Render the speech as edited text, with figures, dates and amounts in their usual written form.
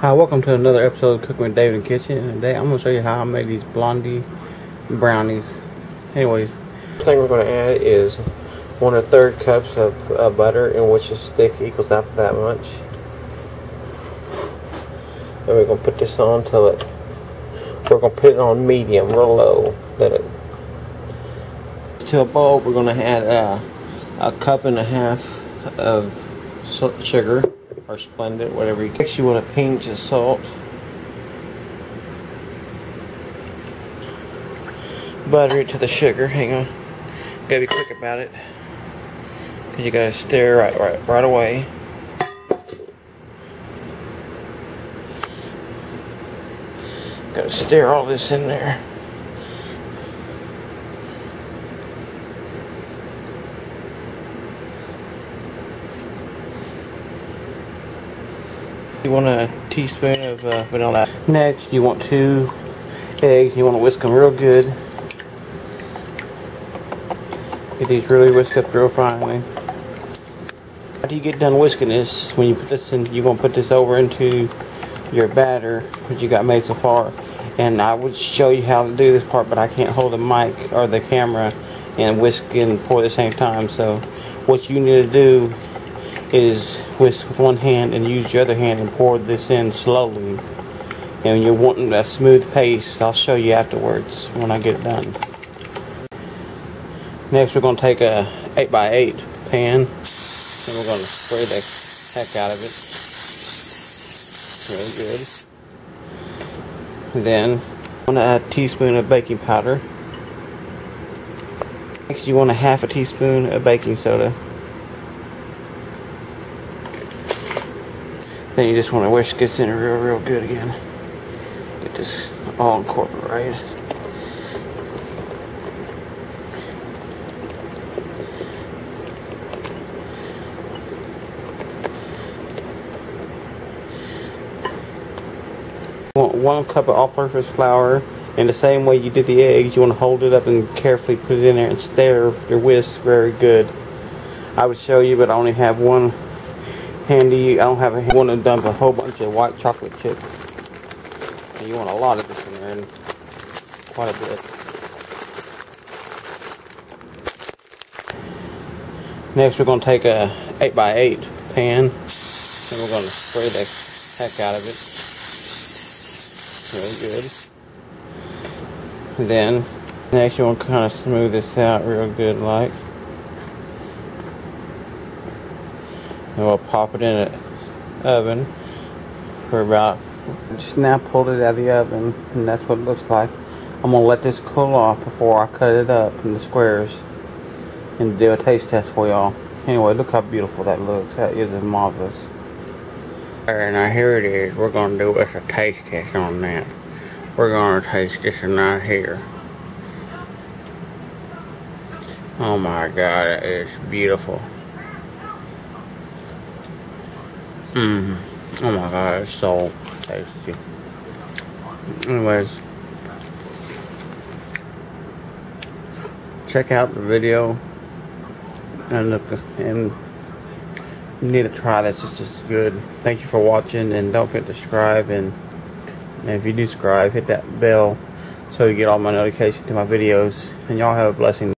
Hi, welcome to another episode of Cooking with David in the Kitchen. And today I'm going to show you how I made these blondie brownies. Anyways, the thing we're going to add is 1 1/3 cups of butter, in which is thick equals out to that much. And we're going to put this on till we're going to put it on medium, real low. To a bowl, we're going to add a 1.5 cups of sugar. Or Splendid, whatever you get. You want a pinch of salt, butter it to the sugar. Hang on, gotta be quick about it because you gotta stir right away. Gotta stir all this in there. You want a teaspoon of vanilla. Next, you want 2 eggs. You want to whisk them real good. Get these really whisked up real finely. After you get done whisking this, when you put this in, you're going to put this over into your batter, which you got made so far. And I would show you how to do this part, but I can't hold the mic or the camera and whisk and pour at the same time. So what you need to do is whisk with one hand and use your other hand and pour this in slowly. And when you're wanting a smooth paste, I'll show you afterwards when I get it done. Next, we're going to take a 8x8 pan and we're going to spray the heck out of it. Really good. Then I'm going to add a teaspoon of baking powder. Next, you want a 1/2 teaspoon of baking soda. Then you just want to whisk this in real good again. Get this all incorporated. You want 1 cup of all-purpose flour. In the same way you did the eggs, you want to hold it up and carefully put it in there and stir your whisk very good. I would show you, but I only have one handy. I don't have a want to dump a whole bunch of white chocolate chip. And you want a lot of this in there, and quite a bit. Next, we're going to take a 8x8 pan and we're going to spray the heck out of it. Really good. Then next, you want to kind of smooth this out real good, like. And we'll pop it in the oven for about, just now pulled it out of the oven, and that's what it looks like. I'm going to let this cool off before I cut it up in the squares and do a taste test for y'all. Anyway, look how beautiful that looks. That is marvelous. Alright, now here it is. We're going to do us a taste test on that. We're going to taste this one right here. Oh my god, it is beautiful. Oh my god, it's so tasty. Anyways, check out the video and you need to try this. It's just good. Thank you for watching, and don't forget to subscribe, and if you do subscribe, hit that bell so you get all my notifications to my videos, and y'all have a blessing.